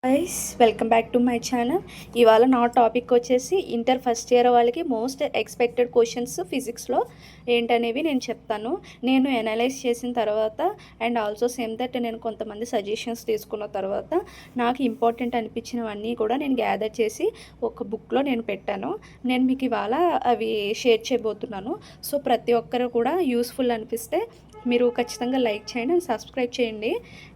Guys welcome back to my channel. ఇవాళ నా topic వచ్చేసి ఇంటర్ ఫస్ట్ ఇయర్ వాళ్ళకి మోస్ట్ ఎక్స్పెక్టెడ్ క్వశ్చన్స్ ఫిజిక్స్లో ఏంటనేవి నేను చెప్తాను. నేను అనలైజ్ చేసిన తర్వాత అండ్ ఆల్సో సేమ్ దట్ నేను కొంతమంది సజెషన్స్ తీసుకున్న తర్వాత నాకు ఇంపార్టెంట్ అనిపించినవన్నీ కూడా నేను గ్యాదర్ చేసి ఒక బుక్లో నేను పెట్టాను. నేను మీకు ఇవాళ అవి షేర్ చేయబోతున్నాను. సో ప్రతి ఒక్కరు కూడా యూస్ఫుల్ అనిపిస్తే మీరు ఖచ్చితంగా లైక్ చేయండి అండ్ సబ్స్క్రైబ్ చేయండి.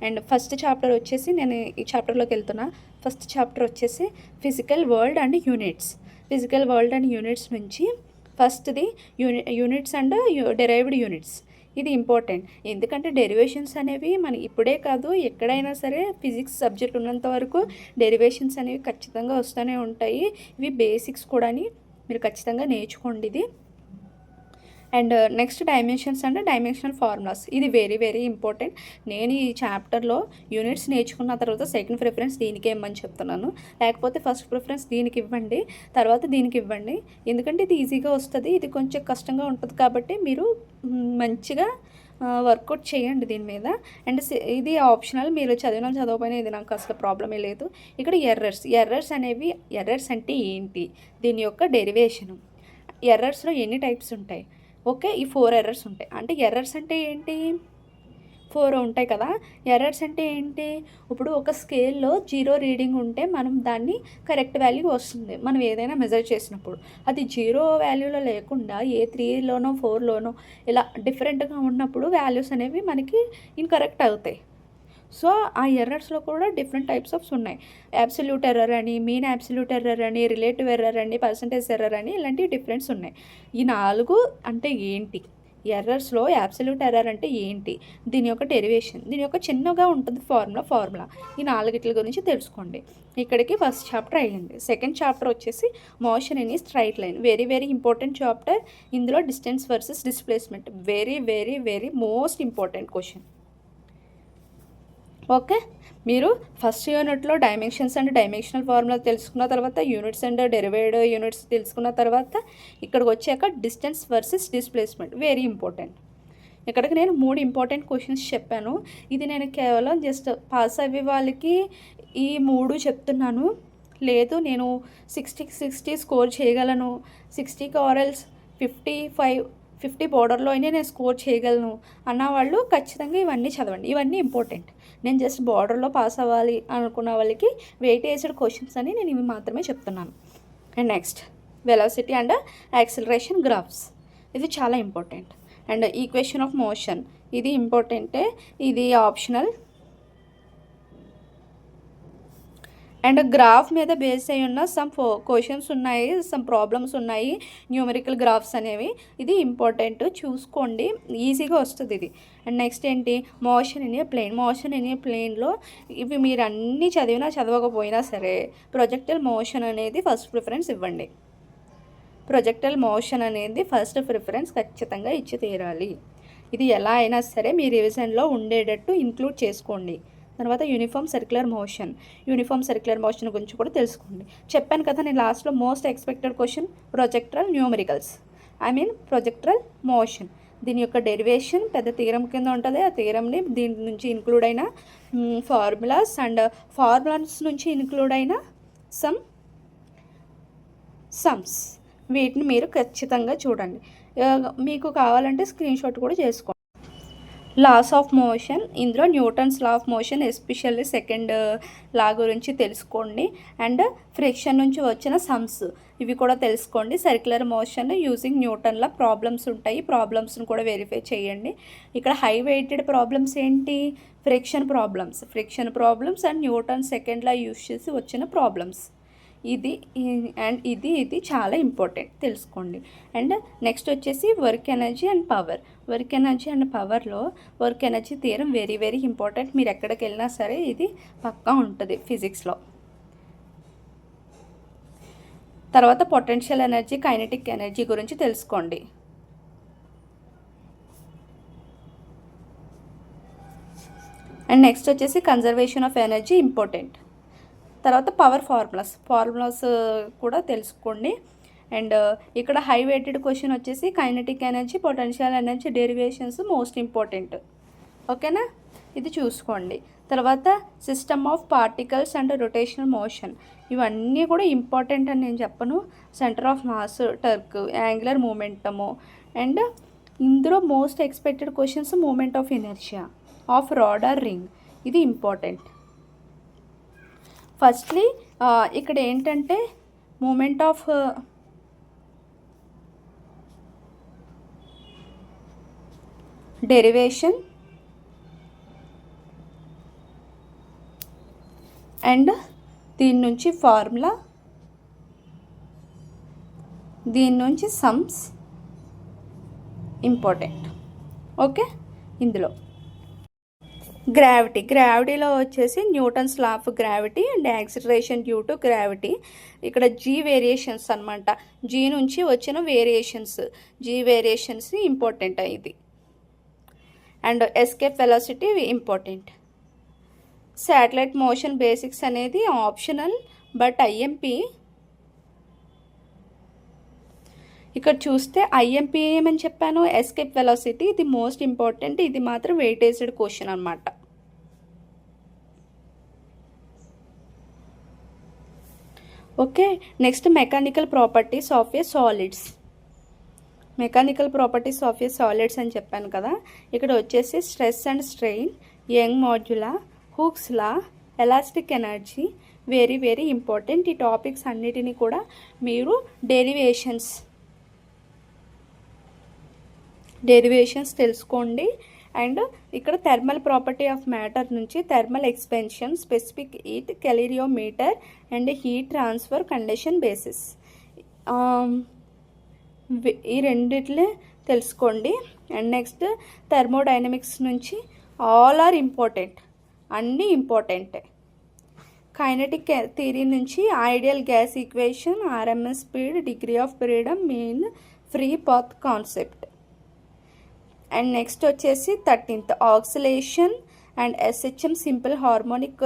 అండ్ ఫస్ట్ చాప్టర్ వచ్చేసి నేను ఈ చాప్టర్లోకి వెళ్తున్నా. ఫస్ట్ చాప్టర్ వచ్చేసి physical world and units. Physical world and units నుంచి ఫస్ట్ది యూనిట్స్ అండ్ డెరైవ్డ్ యూనిట్స్. ఇది ఇంపార్టెంట్, ఎందుకంటే డెరివేషన్స్ అనేవి మన ఇప్పుడే కాదు ఎక్కడైనా సరే ఫిజిక్స్ సబ్జెక్ట్ ఉన్నంత వరకు డెరివేషన్స్ అనేవి ఖచ్చితంగా వస్తూనే ఉంటాయి. ఇవి బేసిక్స్ కూడా మీరు ఖచ్చితంగా నేర్చుకోండి ఇది. And next dimensions and dimensional formulas. ఇది వెరీ వెరీ ఇంపార్టెంట్. నేను ఈ చాప్టర్లో యూనిట్స్ నేర్చుకున్న తర్వాత సెకండ్ ప్రిఫరెన్స్ దీనికి ఇవ్వమని చెప్తున్నాను. లేకపోతే ఫస్ట్ ప్రిఫరెన్స్ దీనికి ఇవ్వండి, తర్వాత దీనికి ఇవ్వండి. ఎందుకంటే ఇది ఈజీగా వస్తుంది, ఇది కొంచెం కష్టంగా ఉంటుంది. కాబట్టి మీరు మంచిగా వర్కౌట్ చేయండి దీని మీద. అండ్ ఇది ఆప్షనల్, మీరు చదవకపోయినా ఇది నాకు అసలు ప్రాబ్లమే లేదు. ఇక్కడ ఎర్రర్స్ అనేవి, ఎర్రర్స్ అంటే ఏంటి, దీని యొక్క డెరివేషను, ఎర్రర్స్లో ఎన్ని టైప్స్ ఉంటాయి, ఓకే ఈ 4 ఎర్రర్స్ ఉంటాయి. అంటే ఎర్రర్స్ అంటే ఏంటి, 4 ఉంటాయి కదా. ఎర్రర్స్ అంటే ఏంటి, ఇప్పుడు ఒక స్కేల్లో 0 రీడింగ్ ఉంటే మనం దాన్ని కరెక్ట్ వాల్యూ వస్తుంది మనం ఏదైనా మెజర్ చేసినప్పుడు. అది 0 వాల్యూలో లేకుండా ఏ 3లోనో 4లోనో ఇలా డిఫరెంట్గా ఉన్నప్పుడు వాల్యూస్ అనేవి మనకి ఇన్కరెక్ట్ అవుతాయి. సో ఆ ఎర్రర్స్లో కూడా డిఫరెంట్ టైప్స్ ఆఫ్స్ ఉన్నాయి. అబ్సల్యూట్ ఎర్రర్ అని, మీన్ అబ్సల్యూట్ ఎర్రర్ అని, రిలేటివ్ ఎర్రర్ అని, పర్సంటేజ్ ఎర్రర్ అని, ఇలాంటి డిఫరెన్స్ ఉన్నాయి. ఈ 4 అంటే ఏంటి, ఎర్రర్స్లో అబ్సల్యూట్ ఎర్రర్ అంటే ఏంటి, దీని యొక్క డెరివేషన్, దీని యొక్క చిన్నగా ఉంటుంది ఫార్ములా. ఈ 4 గురించి తెలుసుకోండి. ఇక్కడికి ఫస్ట్ చాప్టర్ అయ్యింది. సెకండ్ చాప్టర్ వచ్చేసి motion in straight line. Very very important chapter. ఇందులో distance versus displacement very very very most important question. Okay, మీరు ఫస్ట్ యూనిట్లో డైమెన్షన్స్ అండ్ డైమెన్షనల్ ఫార్ములా తెలుసుకున్న తర్వాత యూనిట్స్ అండ్ డెరివేడ్ యూనిట్స్ తెలుసుకున్న తర్వాత ఇక్కడికి వచ్చాక distance versus displacement very important. ఇక్కడికి నేను 3 ఇంపార్టెంట్ క్వశ్చన్స్ చెప్పాను. ఇది నేను కేవలం జస్ట్ పాస్ అయ్యే వాళ్ళకి ఈ 3 చెప్తున్నాను. లేదు నేను 60 స్కోర్ చేయగలను, 60 ఆర్ఎల్స్ 50 బోర్డర్లో అయినా నేను స్కోర్ చేయగలను అన్న వాళ్ళు ఖచ్చితంగా ఇవన్నీ చదవండి. ఇవన్నీ ఇంపార్టెంట్. నేను జస్ట్ బార్డర్లో పాస్ అవ్వాలి అనుకున్న వాళ్ళకి వెయిటేజ్డ్ క్వశ్చన్స్ అని నేను ఇవి మాత్రమే చెప్తున్నాను. And next velocity and acceleration graphs. ఇది చాలా important. And equation of motion, ఇది ఇంపార్టెంటే, ఇది ఆప్షనల్. అండ్ గ్రాఫ్ మీద బేస్ అయి ఉన్న సమ్ క్వశ్చన్స్ ఉన్నాయి, సమ్ ప్రాబ్లమ్స్ ఉన్నాయి, న్యూమరికల్ గ్రాఫ్స్ అనేవి. ఇది ఇంపార్టెంట్, చూసుకోండి, ఈజీగా వస్తుంది ఇది. అండ్ నెక్స్ట్ ఏంటి, motion in a plane. Motion in a ప్లేన్లో ఇవి మీరు అన్నీ చదవకపోయినా సరే ప్రొజెక్టైల్ మోషన్ అనేది ఫస్ట్ ప్రిఫరెన్స్ ఇవ్వండి. ప్రొజెక్టైల్ మోషన్ అనేది ఫస్ట్ ప్రిఫరెన్స్ ఖచ్చితంగా ఇచ్చి తీరాలి. ఇది ఎలా అయినా సరే మీ రివిజన్లో ఉండేటట్టు ఇంక్లూడ్ చేసుకోండి. తర్వాత యూనిఫామ్ సర్క్యులర్ మోషన్ గురించి కూడా తెలుసుకోండి. చెప్పాను కదా నేను లాస్ట్లో most expected question projectile numericals, projectile motion. దీని యొక్క డెరివేషన్ పెద్ద తీరం కింద ఉంటుంది. ఆ తీరంని దీని నుంచి ఇంక్లూడ్ అయిన ఫార్ములాస్ అండ్ ఫార్ములాస్ నుంచి ఇంక్లూడ్ అయిన సమ్స్, వీటిని మీరు ఖచ్చితంగా చూడండి. మీకు కావాలంటే స్క్రీన్ షాట్ కూడా చేసుకోండి. లాస్ ఆఫ్ మోషన్, ఇందులో Newton's law of motion especially second law గురించి తెలుసుకోండి. అండ్ ఫ్రిక్షన్ నుంచి వచ్చిన సమ్స్ ఇవి కూడా తెలుసుకోండి. Circular motion using Newton law problems ఉంటాయి, ప్రాబ్లమ్స్ని కూడా వెరిఫై చేయండి. ఇక్కడ హై వెయిటెడ్ ప్రాబ్లమ్స్ ఏంటి, friction problems and Newton second law use చేసి వచ్చిన ప్రాబ్లమ్స్. ఇది చాలా ఇంపార్టెంట్, తెలుసుకోండి. అండ్ నెక్స్ట్ వచ్చేసి వర్క్ ఎనర్జీ అండ్ పవర్లో work energy theorem very very important. మీరు ఎక్కడికి వెళ్ళినా సరే ఇది పక్కా ఉంటుంది ఫిజిక్స్లో. తర్వాత పొటెన్షియల్ ఎనర్జీ, కైనెటిక్ ఎనర్జీ గురించి తెలుసుకోండి. అండ్ నెక్స్ట్ వచ్చేసి కన్జర్వేషన్ ఆఫ్ ఎనర్జీ ఇంపార్టెంట్. తర్వాత పవర్ ఫార్ములాస్ కూడా తెలుసుకోండి. అండ్ ఇక్కడ హై వెయిటెడ్ క్వశ్చన్ వచ్చేసి kinetic energy, potential energy derivations most important. ఓకేనా, ఇది చూసుకోండి. తర్వాత system of particles and rotational motion, ఇవన్నీ కూడా ఇంపార్టెంట్ అని నేను చెప్పను. Centre of mass, torque, angular momentum, and ఇందులో most expected questions moment of inertia of rod or ring, ఇది ఇంపార్టెంట్. ఫస్ట్లీ ఇక్కడ ఏంటంటే మూమెంట్ ఆఫ్ డెరివేషన్ అండ్ దీని నుంచి ఫార్ములా, దీని నుంచి సమ్స్ ఇంపార్టెంట్. ఓకే, ఇందులో గ్రావిటీలో వచ్చేసి Newton's law of gravity and acceleration due to gravity. ఇక్కడ జీ వేరియేషన్స్ అనమాట, జీ నుంచి వచ్చిన వేరియేషన్స్ ఇంపార్టెంట్ ఇది. And escape velocity important. Satellite motion basics అనేది ఆప్షనల్, బట్ ఐఎంపీ ఇక్కడ చూస్తే ఐఎంపీ ఏమని చెప్పాను, ఎస్కేప్ వెలాసిటీ, ఇది మోస్ట్ ఇంపార్టెంట్, ఇది మాత్రం వెయిటేజ్డ్ క్వశ్చన్ అనమాట. Okay, next mechanical properties of a solids. Mechanical properties of a solids అని చెప్పాను కదా, ఇక్కడ వచ్చేసి stress and strain, young మాడ్యులా, Hooke's law, elastic energy, very very important. ఈ టాపిక్స్ అన్నిటినీ కూడా మీరు డెరివేషన్స్ తెలుసుకోండి. అండ్ ఇక్కడ థర్మల్ ప్రాపర్టీ ఆఫ్ మ్యాటర్ నుంచి thermal expansion, specific heat, calorimeter and heat transfer condition basis, ఈ రెండిట్లే తెలుసుకోండి. అండ్ నెక్స్ట్ థర్మోడైనమిక్స్ నుంచి ఆల్ ఆర్ ఇంపార్టెంట్, అన్నీ ఇంపార్టెంటే. కైనెటిక్ థియరీ నుంచి ideal gas equation, RMS speed, degree of freedom, mean free path concept. And next వచ్చేసి 13th oscillation and SHM simple harmonic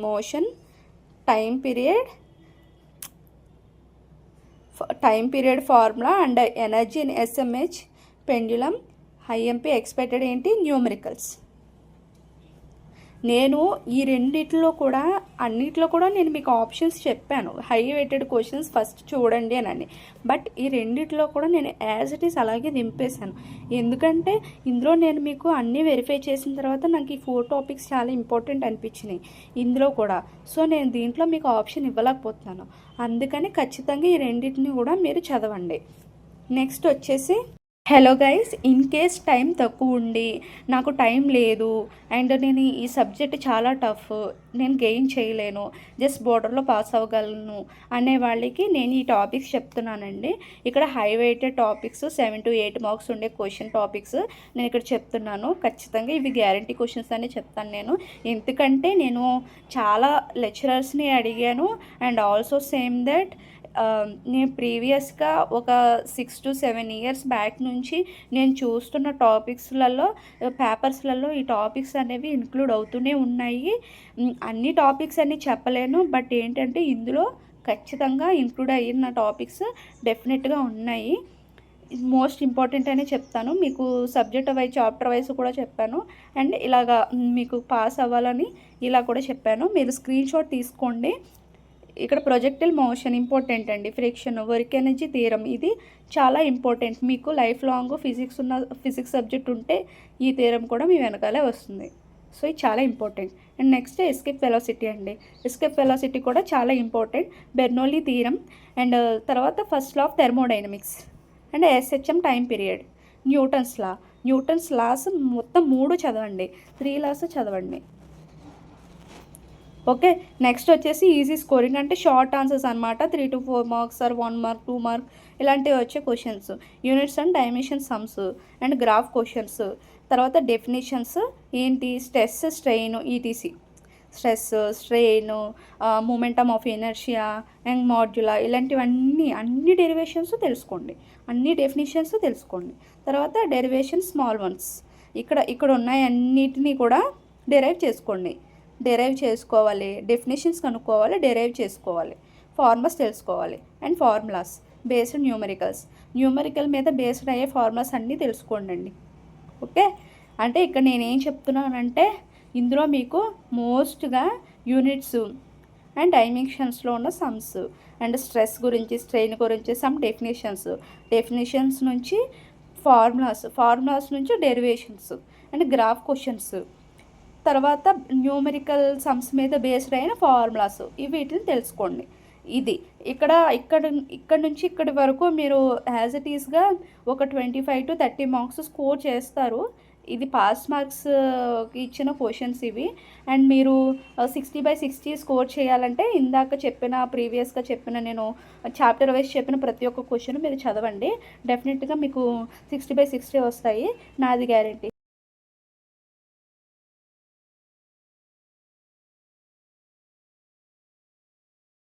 motion, time period formula and energy in SMH, pendulum, IMP expected ఏంటి, numericals. నేను ఈ రెండిట్లో కూడా అన్నిట్లో కూడా నేను మీకు ఆప్షన్స్ చెప్పాను, హై వెయిటెడ్ క్వశ్చన్స్ ఫస్ట్ చూడండి అని. బట్ ఈ రెండిట్లో కూడా నేను యాజ్ ఇట్ ఈస్ అలాగే దింపేశాను, ఎందుకంటే ఇందులో నేను మీకు అన్నీ వెరిఫై చేసిన తర్వాత నాకు ఈ 4 టాపిక్స్ చాలా ఇంపార్టెంట్ అనిపించినాయి ఇందులో కూడా. సో నేను దీంట్లో మీకు ఆప్షన్ ఇవ్వలేకపోతున్నాను, అందుకని ఖచ్చితంగా ఈ రెండింటిని కూడా మీరు చదవండి. నెక్స్ట్ వచ్చేసి hello guys, in case time తక్కువ ఉండి నాకు టైం లేదు అండ్ నేను ఈ సబ్జెక్ట్ చాలా టఫ్, నేను గెయిన్ చేయలేను, జస్ట్ బోర్డర్లో పాస్ అవ్వగలను అనే వాళ్ళకి నేను ఈ టాపిక్స్ చెప్తున్నానండి. ఇక్కడ high weighted topics 7 to 8 marks ఉండే క్వశ్చన్ టాపిక్స్ నేను ఇక్కడ చెప్తున్నాను. ఖచ్చితంగా ఇవి గ్యారంటీ క్వశ్చన్స్ అని చెప్తాను నేను, ఎందుకంటే నేను చాలా లెక్చరర్స్ని అడిగాను. అండ్ ఆల్సో సేమ్ దట్ నేను ప్రీవియస్గా ఒక 6 to 7 years బ్యాక్ నుంచి నేను చూస్తున్న టాపిక్స్లలో, పేపర్స్లలో ఈ టాపిక్స్ అనేవి ఇంక్లూడ్ అవుతూనే ఉన్నాయి. అన్ని టాపిక్స్ అని చెప్పలేను, బట్ ఏంటంటే ఇందులో ఖచ్చితంగా ఇంక్లూడ్ అయిన టాపిక్స్ డెఫినెట్గా ఉన్నాయి. మోస్ట్ ఇంపార్టెంట్ అనే చెప్తాను మీకు, సబ్జెక్ట్ వైజ్ చాప్టర్ వైజ్ కూడా చెప్పాను. అండ్ ఇలాగా మీకు పాస్ అవ్వాలని ఇలా కూడా చెప్పాను, మీరు స్క్రీన్ షాట్ తీసుకోండి. ఇక్కడ ప్రొజెక్టైల్ మోషన్ ఇంపార్టెంట్ అండి, ఫ్రిక్షన్, వర్క్ ఎనర్జీ థియరం, ఇది చాలా ఇంపార్టెంట్. మీకు లైఫ్ లాంగ్ ఫిజిక్స్ సబ్జెక్ట్ ఉంటే ఈ థియరం కూడా మీ వెనకాలే వస్తుంది. సో ఇది చాలా important. And next escape velocity అండి, ఎస్కేప్ వెలాసిటీ కూడా చాలా ఇంపార్టెంట్. బెర్నౌలీ థియరం అండ్ తర్వాత first law of thermodynamics and SHM time period, Newton's laws మొత్తం 3 చదవండి, 3 లాస్ చదవండి. ఓకే, నెక్స్ట్ వచ్చేసి ఈజీ స్కోరింగ్ అంటే షార్ట్ ఆన్సర్స్ అనమాట, 3 to 4 marks or 1 mark 2 mark ఇలాంటివి వచ్చే questions. Units and dimension sums and graph questions. తర్వాత డెఫినేషన్స్ ఏంటి, stress, strain, etc. Stress, strain, momentum of inertia, Young modulus, ఇలాంటివన్నీ అన్ని డెరివేషన్స్ తెలుసుకోండి, అన్ని డెఫినేషన్స్ తెలుసుకోండి. తర్వాత డెరివేషన్ స్మాల్ వన్స్, ఇక్కడ ఉన్నాయి అన్నిటినీ కూడా డెరైవ్ చేసుకోవాలి, డెఫినేషన్స్ కనుక్కోవాలి, డెరైవ్ చేసుకోవాలి, ఫార్ములాస్ తెలుసుకోవాలి. అండ్ ఫార్ములాస్ బేస్డ్ న్యూమరికల్ మీద బేస్డ్ అయ్యే ఫార్ములాస్ అన్నీ తెలుసుకోండి. ఓకే, అంటే ఇక్కడ నేనేం చెప్తున్నానంటే ఇందులో మీకు మోస్ట్గా యూనిట్స్ అండ్ డైమెన్షన్స్లో ఉన్న సమ్స్ అండ్ స్ట్రెస్ గురించి, స్ట్రెయిన్ గురించి, సమ్ డెఫినేషన్స్ నుంచి ఫార్ములాస్ నుంచి డెరివేషన్స్ అండ్ గ్రాఫ్ క్వశ్చన్స్, తర్వాత న్యూమెరికల్ సమ్స్ మీద బేస్డ్ అయిన ఫార్ములాస్, వీటిని తెలుసుకోండి. ఇది ఇక్కడ నుంచి ఇక్కడి వరకు మీరు యాజ్ ఇట్ ఈస్గా ఒక 25 to 30 మార్క్స్ స్కోర్ చేస్తారు. ఇది పాస్ మార్క్స్ ఇచ్చిన క్వశ్చన్స్ ఇవి. అండ్ మీరు 60/60 స్కోర్ చేయాలంటే ప్రీవియస్గా చెప్పిన నేను చాప్టర్ వైజ్ చెప్పిన ప్రతి ఒక్క క్వశ్చన్ మీరు చదవండి. డెఫినెట్గా మీకు 60/60 వస్తాయి, నాది గ్యారెంటీ.